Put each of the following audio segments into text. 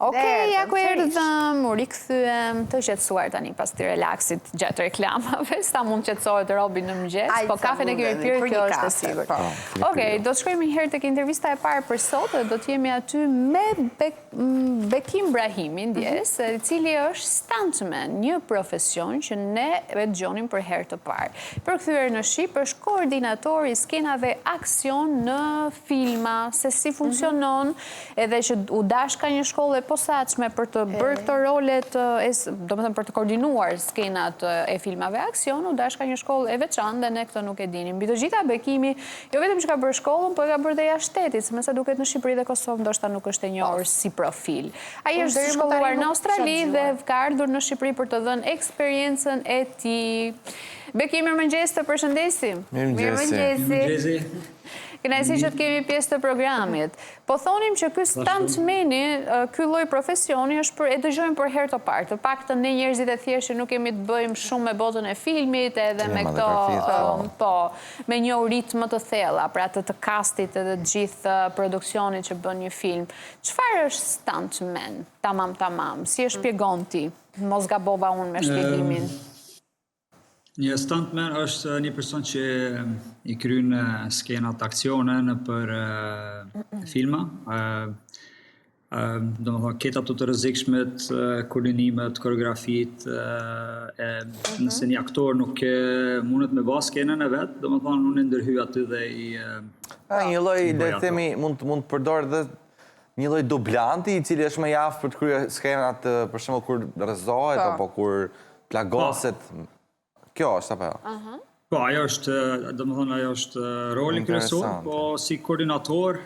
Okej, ja ku erdhëm, u rikthyem, të qetësuar tani pas të relaksit gjatë reklamave, sa mund qetësohet Robi në mëngjes, po kafen e kemi pirë, kjo është e sigurt. Okej, do të shkojmë një herë tek intervista e parë për sot, do të jemi aty me Bekim Brahimin, ndjes, i cili është stuntman, një profesion që ne e dëgjonim për herë të parë. Përkthyer në shqip është koordinator i skenave aksion në filma, se si funksionon, edhe që u dash ka një shkollë posaçme për të bërë këto rolet, do më thëmë për të koordinuar skenat e filmave aksion, u dash ka një shkollë e veçantë dhe ne këtë nuk e dinim. Mbi të gjitha Bekimi, jo vetëm që ka bërë shkollën, po e ka bërë dhe jashtë shtetit, se me sa duket në Shqipëri dhe Kosovë, ndoshta nuk është e njohur si profil. Ai është shkolluar në Australi dhe ka ardhur në Shqipëri për të dhënë eksperiencën e tij. Bekimi, mirëmëngjes, të përshëndesim. Mirëmëngjesi. Kënaqësi që të kemi pjesë të programit. Po thonim që ky stuntmeni, ky lloj profesioni është e dëgjojmë për herë të parë. Të paktën ne njerëzit e thjeshtë nuk kemi të bëjmë shumë me botën e filmit edhe me këto me një ritëm më të thella, pra të castit edhe të gjithë produksionit që bën një film. Çfarë është stuntman? Tamam. Si e shpjegon ti? Mos gabova unë me shpjegimin. Një stuntman është një person që i kryen skenat aksione në për filma. Do më thonë, ketë ato të rrezikshmet, koordinimet, koreografit, nëse një aktor nuk mundet me ba skenën e vetë, do më thonë, unë ndërhy aty dhe i... Një lloj, le të themi, mund të përdor dhe një lloj dublanti, i cili është më i aftë për të kryer skenat, për shembull kur rrezohet apo kur plagoset. Kjo është apo jo? Po, ajo është, do më thonë, ajo është roli kryesor, po si koordinator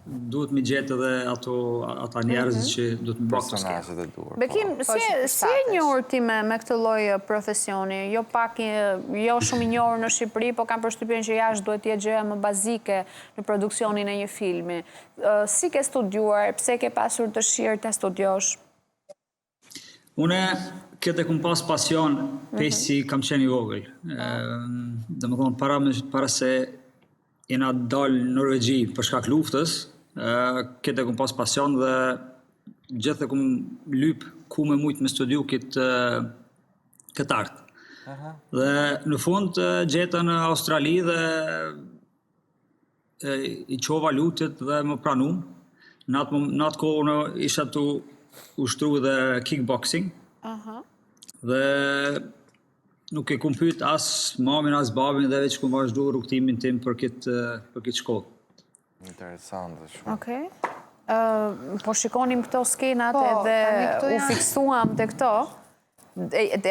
duhet mi gjetë edhe ata njerëzit që duhet mi bërë të skenë. Bekim, si e njohur ti me këtë lloj profesioni? Jo pak, jo shumë i njohur në Shqipëri, po kam përshtypjen që jashtë duhet të jetë gjëja më bazike në produksionin e një filmi. Si ke studiuar, pse ke pasur dëshirë të studiosh? Une këtë e kum pas pasion pesi kam qenë i vogël. Dhe më thonë, para se jena dalë në Norvegji për shkak luftës, këtë e kum pas pasion dhe gjithë e kum lyp ku me mujtë me studiu këtë artë. Dhe në fund gjeta në Australi dhe i qova lutit dhe më pranum. Në atë kohë unë isha të ushtru dhe kickboxing. Dhe nuk e kum pyet as mamin as babin dhe veç kum vazhdu rrugtimin tim për këtë shkollë. Interesante shumë. Okej. Po shikonim këto skenat edhe u fiksuam të këto.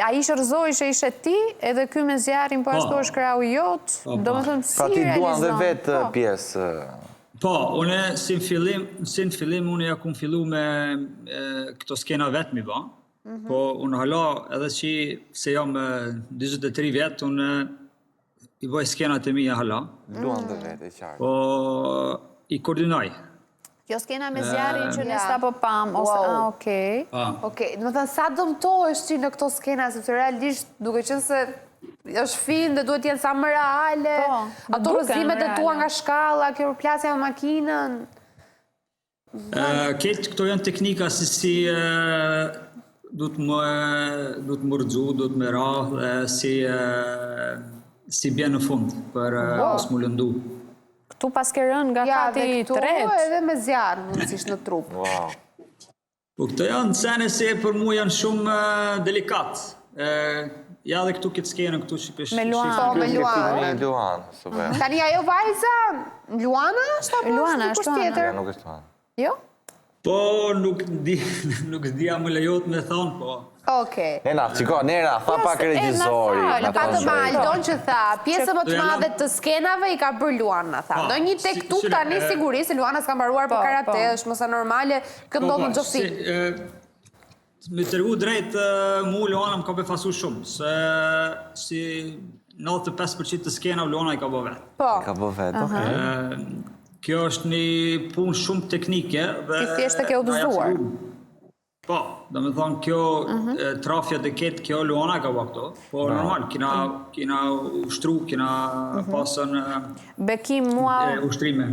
A ishe rëzoj që ishe ti edhe ky me zjarin po ashtu është krau jot? Do me thëmë si realizon? Pra ti duan dhe vetë pjesë? Po, une si në fillim unë ja kum fillu me këto skena vetë mi ba. Po, unë hala edhe që se jam 23 vjetë, unë i bëj skenat e mija hala. Luan dhe vetë, e qartë. Po, i koordinaj. Kjo skena me zjarin që në sta po pam, okej. Okej, dhe më thënë, sa dëmtojsh që në këto skena, sepse realisht duke qenë se është film dhe duhet jenë sa më reale, ato rëzimet e tua nga shkalla, kjo plasja me makinën. Këtë këto janë teknika si du të më rëgju, du të më ra dhe si bje në fund për mos më lëndu. Këtu pas ke rënë nga kati i tret. Ja, dhe këtu edhe me zjarë, mundësisht në trup. Po këto janë sene se për mu janë shumë delikat. Ja dhe këtu këtë skenën, këtu që me Luana. Me Luana. Tani ajo vajza, Luana është apo? Luana është tjetër? Nuk është Luana. Jo? Po, nuk dhja më lejot me thonë, po. Okej. Nena, qiko, Nena, tha pak regjizori. Pa të ma Aldon që tha, pjesë më të madhe të skenave i ka bërë Luana, tha. Do një tek tu tani sigurisht, se Luana s'ka mbaruar për karate, është mësa normale, këndodhë në gjofi. Me tërgu drejt, mu Luana më ka befasu shumë, se si 95% të skena Luana i ka bë vetë. Po. Ka bë vetë, okej. Kjo është një punë shumë teknike. Ti thjesht e ke udhëzuar. Po, do me thonë kjo trafja dhe ketë kjo Luana ka bë këto. Po normal, kina ushtru, kina pasën Bekim mua... ushtrime.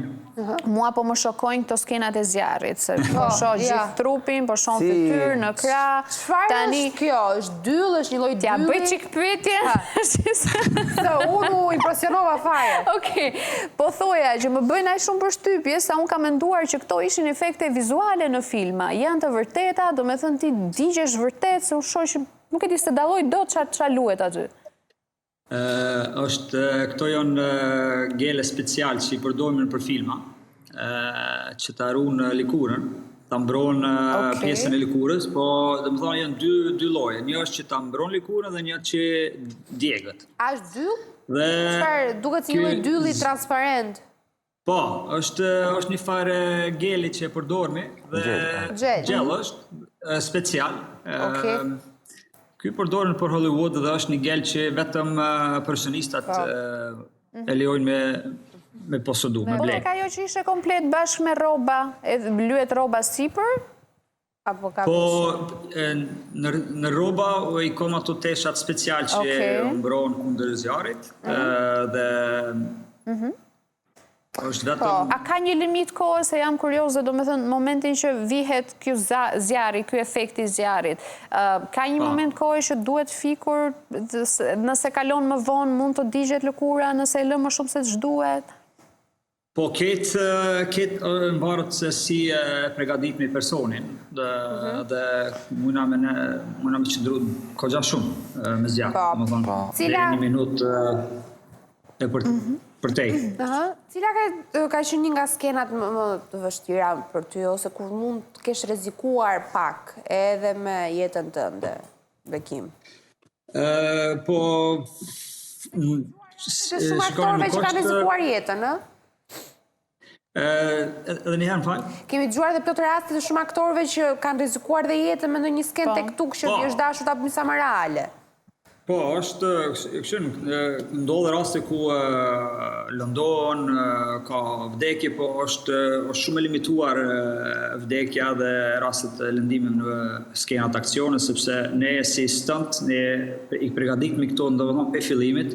mua po më shokojnë këto skenat e zjarrit, se po shoh gjithë trupin, po shoh fytyrë në krah. Çfarë është kjo? Është dyll, është një lloj dylli? Ja bëj çik pyetje. Se unë u impresionova fare. Okej, po thoja që më bëjnë aq shumë përshtypje sa unë kam menduar që këto ishin efekte vizuale në filma, janë të vërteta, do me thënë ti digjesh vërtet, se u shoh që nuk e di se dalloj dot ç'a luhet aty. Këto janë gele special që i përdorim për filma, që të arun likurën, të mbron pjesën e likurës, po dhe më thonë janë dy lloje. Një është që të mbron likurën dhe një që djegët. A është dyll? Çfarë duket si një dylli transparent? Po, është një farë geli që e përdormi dhe gjell është special. Ky përdorën për Hollywood dhe është një gel që vetëm profesionistat e lejojnë me posedu, me blek. Po, ajo që ishe komplet bashkë me roba, lyhet roba sipër? Po, në roba i kom ato teshat special që mbron kundër zjarit dhe është vetëm... A ka një limit kohë, se jam kurioze, do me thënë, momentin që vihet kjo zjari, kjo efekti zjarit, ka një moment kohë që duhet fikur, nëse kalon më vonë, mund të digjet lëkura, nëse e lë më shumë se ç'duhet? Po, ketë mbarët se si pregadit me personin, dhe mujna me qëndru kogja shumë me zjarë. Cila... Një minut e për tej. Cila ka qenë një nga skenat më të vështira për ty, ose kur mund të kesh rrezikuar pak edhe me jetën tënde, Bekim? Po... Shumë aktorëve që kanë rrezikuar jetën, ë? Edhe një herë, falë? Kemi dëgjuar dhe plot raste të shumë aktorëve që kanë rrezikuar dhe jetën me ndonjë skenë tek tuk që është dashur ta bëjë sa më reale. Po, ndodhe raste ku lëndon, ka vdekje, po është shumë e limituar vdekja dhe rastet e lëndimit në skenat aksione, sepse ne si stunt, ne i pregaditmi këto ndonjëherë pe fillimit.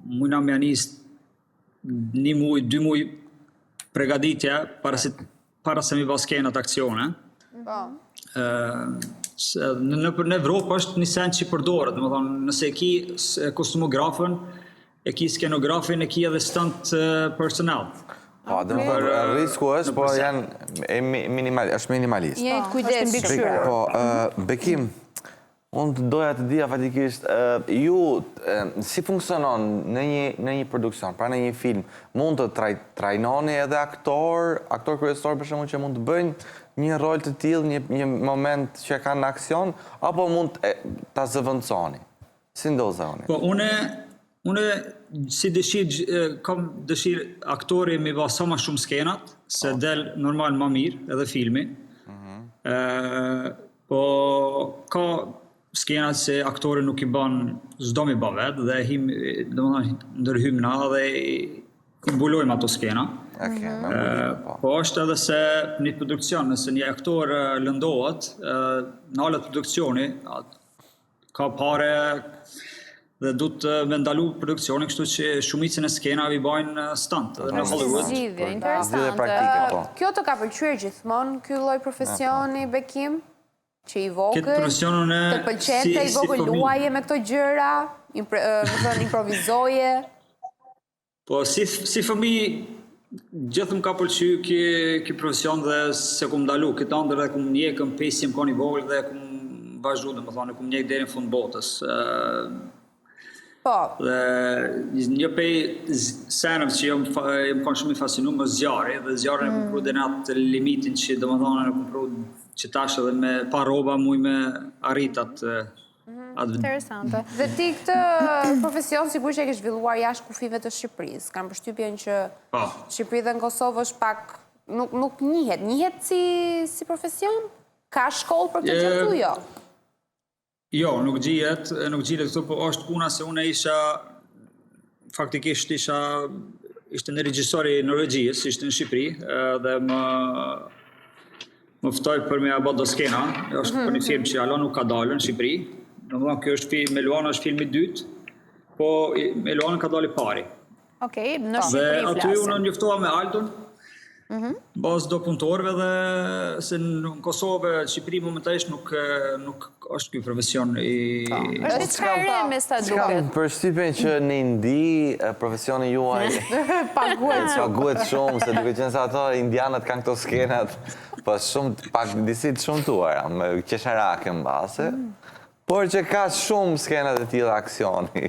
Mujna me anis 1 muj, 2 muj pregaditja para se mi ba skenat aksione. Në Evropë është një sen që i përdoret, dhe më thonë, nëse e ki kostumografën, e ki skenografin, e ki edhe stunt personal. Po, dhe më thonë, risku është, po janë është minimalist. Jetë kujdes, mbikëqyrë. Po, Bekim, unë të doja të dija fatikisht, ju, si funksionon në një produksion, pra në një film, mund të trajnoni edhe aktor kryesor për shembull që mund të bëjnë një rol të tillë, një moment që kanë në aksion, apo mund ta zëvendësoni? Si ndozoni? Po, unë si kam dëshirë aktori me ba sa ma shumë skenat, se del normal ma mirë edhe filmi. Po, ka skenat se aktori nuk i ban, s'do mi ba vetë, dhe ndërhym na dhe mbulojmë ato skena. Po është edhe se një produksion, nëse një aktor lëndohet, në alët produksioni, ka pare dhe du të me ndalu produksioni, kështu që shumicën e skena vi bajnë stunt. Dhe në Hollywood. Interesante. Kjo të ka pëlqyer gjithmonë, ky lloj profesioni, Bekim? Që i vogël, të pëlqente, i vogël luaje me këto gjëra, improvizoje? Po, si fëmi, gjithë më ka pëlqy ki profesion dhe se kum ndalu, këtë andër dhe kum njekëm pesi më ka një vogël dhe kum vazhdu, dhe më thonë, kum njek deri në fund botës. Po. Dhe një pej senëve që jam kanë shumë i fascinu më zjarë, dhe zjarë në kumpru dhe në atë limitin që, dhe më thonë, në kumpru që tash edhe me pa roba muj me arritat. Interesante. Dhe ti këtë profesion sigurisht e ke zhvilluar jashtë kufive të Shqipërisë. Kam përshtypjen që Shqipëri dhe në Kosovë është pak nuk njihet. Njihet si profesion? Ka shkollë për këtë gjë këtu, jo? Jo, nuk gjihet këtu, po është puna se unë faktikisht ishte në regjisori në regjis, ishte në Shqipëri, dhe më ftoj për me abat do skena, është për një film që alo nuk ka dalë në Shqipëri. Në më thonë, kjo është film, me Luana është filmi dytë, po me Luana ka dalë i pari. Okej, në Dhe Shqipëri aty flasim. unë njoftoha me Aldon, bazë do punëtorëve dhe se në Kosovë, Shqipëri momentalisht nuk është ky profesion i... Është diçka e re me sa Kam duket. përshtypjen që në Indi profesioni juaj paguhet shumë, se duke qenë se ato indianët kanë këto skenat, po shumë pak disit shumë tuara, me qesharake mbase. Por që ka shumë skenat e tilla aksioni.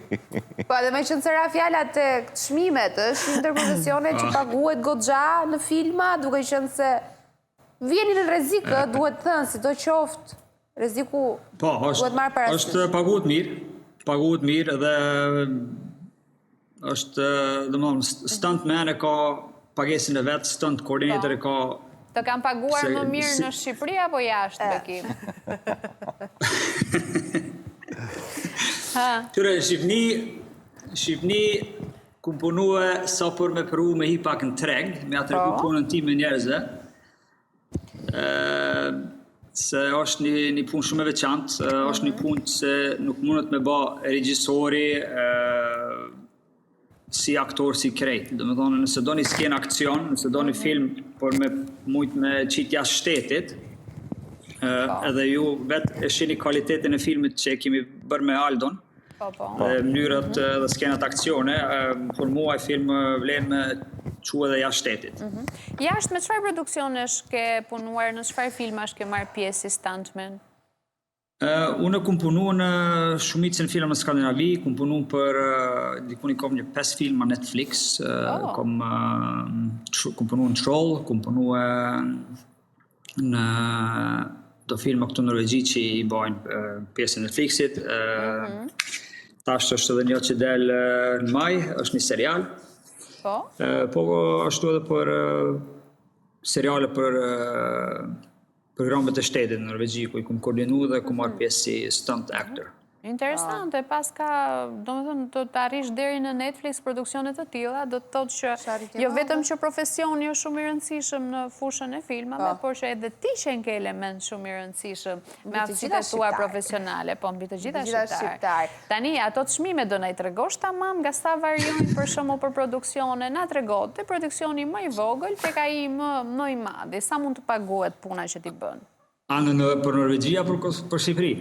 Po edhe me qënë sëra fjalla të çmimet, është një profesione që paguhet goxha në filma, duke qenë se vjeni në rrezikë, duhet thënë, si do qoftë, rreziku duhet marrë parasysh. Është paguhet mirë dhe është, domethënë, stuntman e ka pagesën e vet, stunt coordinator e ka. Të kam paguar më mirë në Shqipëri apo jashtë, Bekim? Tyre, Shqipni ku punue sa për me përru me hi pak në treg, me atë ku punën ti me njerëzve, se është një punë shumë e veçantë, është një punë se nuk mundet me ba regjisori, si aktor, si krejt. Do me thonë, nëse do një skenë akcion, nëse do një film për me mujtë me qitë jashtë shtetit, edhe ju vetë e shini kalitetin e filmit që e kemi bërë me Aldon, dhe mënyrët dhe skenat akcione, për mua e film vlen me që edhe jashtë shtetit. Jashtë me çfarë produksionesh ke punuar, në çfarë filmash ke marrë pjesë si stuntman? Unë kom punu në shumicën filma në Skandinavi, kom punu për, dikun i kom një 5 filma Netflix, kom punu në Troll, kom punu në do filma këtu në Norvegji që i bajnë pjesën Netflixit. Tash është edhe një që del në maj, është një serial. Po ashtu edhe për seriale për programet e shtetit në Norvegji, ku i kom koordinu dhe ku marrë pjesë si stunt actor. Interesante, pas ka, do me thënë, do të arrish deri në Netflix produksionet të tilla, do të thotë që jo vetëm që profesioni është shumë i rëndësishëm në fushën e filmave, por që edhe ti qenë ke element shumë i rëndësishëm me aftësitë tuaja profesionale, po mbi të gjitha shqiptar. Tani, ato të çmime do na i tregosh tamam nga sa variojnë për shembull për produksione, na trego te produksioni më i vogël tek ai më i madh, sa mund të paguhet puna që ti bën? Për Norvegji apo për Shqipëri?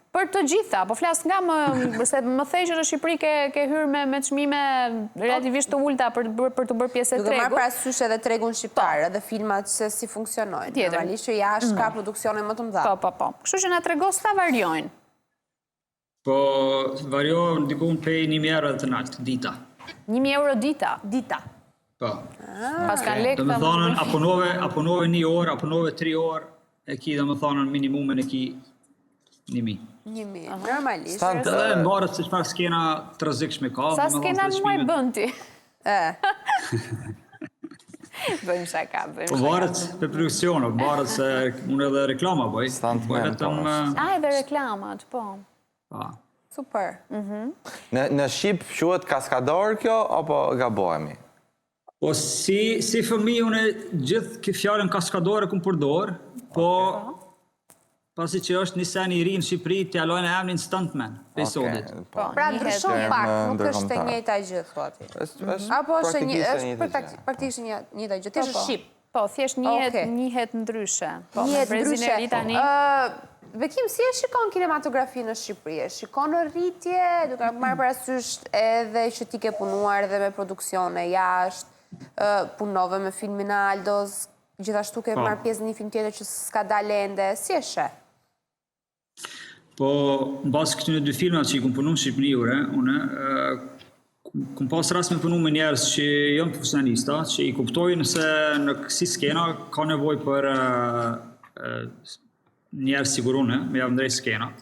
Për të gjitha, po flas nga se më thej që në Shqipëri ke hyrë me çmime relativisht të ulta për të bërë pjesë e tregut. Duke marrë parasysh edhe tregun shqiptar, edhe filmat se si funksionojnë. Normalisht që jashtë ka produksione më të mëdha. Po. Kështu që na trego sa variojnë. Po variojnë dikun prej 1.000 euro të nalt, dita. 1.000 euro dita? Po. Pas kanë lekë. Do me thonën, apunove 1 orë, apunove 3 orë, e ki do me thonën minimumen e ki 1.000. 1.000, normalisht. Edhe mbarët se çfarë skena të rrezikshme ka. Sa skena në muaj bën ti? Bëjmë shaka. Varet për produksione, varet se unë edhe reklama bëj. Edhe reklamat, po. Super. Në Shqip quhet kaskador kjo, apo gabohemi? Po si fëmijë unë gjithë këtë fjalën kaskadore kum përdor, po pasi që është një sen i ri në Shqipëri, t'ja lojnë emrin stuntman, pesodit. Pra ndryshon pak, nuk është e njëjta gjë, thoti. Apo është praktikisht njëjta gjë, thjesht është Shqip. Po, thjesht njihet ndryshe. Njihet ndryshe. Bekim, si e shikon kinematografi në Shqipëri? Shikon në rritje, duke marrë parasysh edhe që ti ke punuar edhe me produksione jashtë, punove me filmin Aldos, gjithashtu ke marrë pjesë në një film tjetër që s'ka dalë ende, si e sheh? Po, në basë këtyne 2 filmat që i kom punu në Shqipëri, unë kom pas rast me punu me njerës që jënë profesionalista, që i kuptojnë se në kësi skena ka nevoj për njerës sigurune, me javë ndrej skenat.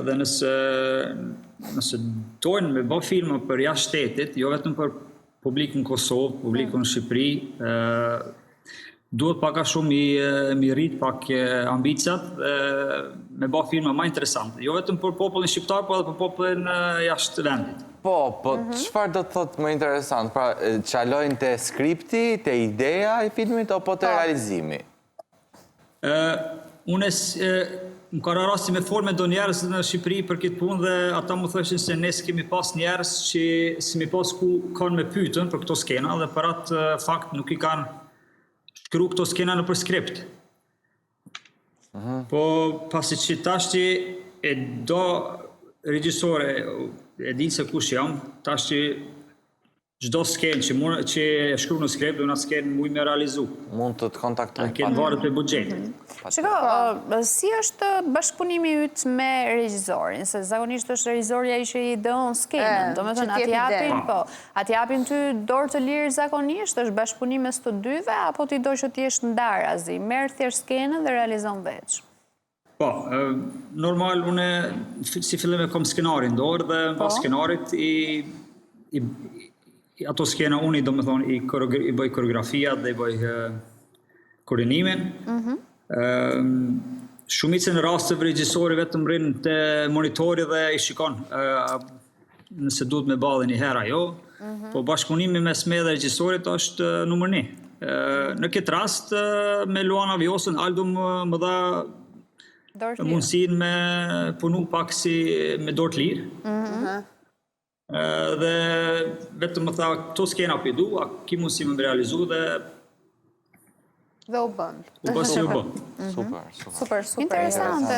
Dhe nëse dojnë me bë filma për jashtë shtetit, jo vetëm për publikun Kosovë, publikun Shqipëri, duhet paka shumë mi rrit pak ambicat me bë filma ma interesante. Jo vetëm për popullin shqiptar, po edhe për popullin jashtë vendit. Po, çfarë do të thotë më interesant? Pra, qalojnë te skripti, te ideja e filmit, apo te realizimi? Unë më ka rasti me forme do njerës në Shqipëri për këtë punë dhe ata më thëshin se ne s'kemi pas njerës që s'mi pas ku kanë me pytën për këto skena dhe për atë fakt nuk i kanë shkru këto skena në për skript. Po pasi që tashti e do regjisore, e dinë se kush jam, tashti gjdo skenë që e shkru në skript, do në skenë muj me realizu. Mund të të kontaktoj. A kenë varët për budgetin. Shiko, si është bashkëpunimi ytë me regjisorin? Se zakonisht është regjisoria që i dëon skenën. Do me thënë, ati japin ty dorë të lirë zakonisht, është bashkëpunim mes të dyve, apo ti do që ti është ndarë azi, merë thjesht skenën dhe realizon veç? Po, normal, une si fillim e kom skenarin dorë dhe pas skenarit ato skena unë do me thonë i bëj koreografia dhe i bëj koordinimin. Shumicën e rasteve regjisori vetëm rinë të monitori dhe i shikon nëse duhet me badhe një hera jo, po bashkëpunimi mes me dhe regjisorit është numër 1. Në këtë rast, me Luana Viosën, Aldo më dha mundësin me punu pak si me dorë të lirë. Dhe vetëm më tha, këto skena për i du, a ki mundësi me realizu dhe u bënd. U bë si u bë. Super. Interesante.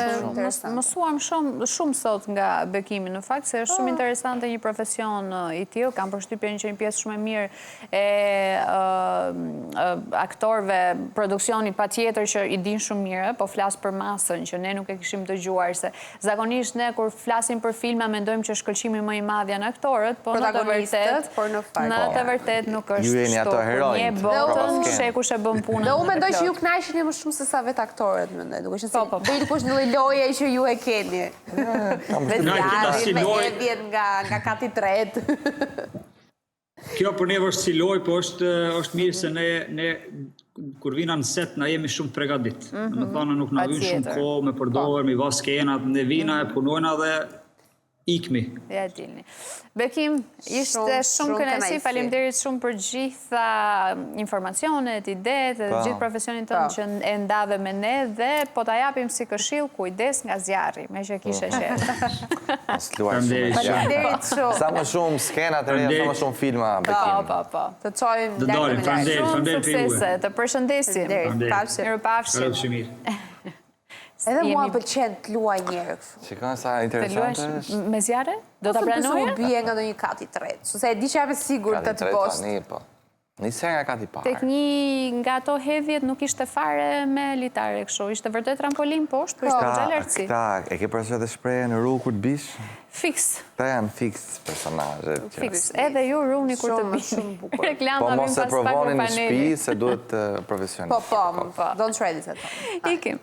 Mësuam shumë sot nga Bekimi, në fakt, se është shumë interesante një profesion i tillë. Kam përshtypjen që një pjesë shumë e mirë e aktorëve, produksioni patjetër që i din shumë mirë, po flas për masën që ne nuk e kishim dëgjuar, se zakonisht ne kur flasim për filma mendojmë që shkëlqimi më i madh janë aktorët, po në të vërtet nuk është kështu. Një botën shekush e bën punën. Mendoj që ju knajshini më shumë se sa vetë aktorët, mendoj. Duke që si bëjtë kush një loje që ju e keni. Vetjari me hedhjet nga kati tret. Kjo për neve është si loj, po është mirë se ne kur vina në set, na jemi shumë pregadit. Me thonë nuk na vynë shumë ko, me përdojrë, me vas skenat, ne vina e punojna dhe ikmi. Ja, dilni. Bekim, ishte shumë kënaqësi, faleminderit shumë për gjitha informacionet, idetë, dhe gjithë profesionin tënë që e ndave me ne dhe po ta japim si këshill kujdes nga zjarri, me që kishe qenë. Faleminderit shumë. Sa më shumë skenat e reja, sa më shumë filma Bekim. Po. Të çojmë lartë me lartë. Shumë suksese, të përshëndesim. Mirupafshim. Edhe mua pëlqen të luaj njerë. Shikon sa interesante është. Me zjarre? Do të pranoje? Ose bie nga ndonjë kati tret. Se e di që jam e sigurt të post. Nisë nga kati parë. Tek një nga ato hedhjet nuk ishte fare me litare kështu. Ishte vërtet trampolin poshtë, po ishte goxha lartësi. Këta, e ke përse të shpreje në rrugë kur të bish? Fiks. Ta janë fiks personazhe. Fiks. Edhe ju rruni kur të bish. Po mos e provoni në shtëpi se duhet profesionist. Po, don't try this at home. Ikim.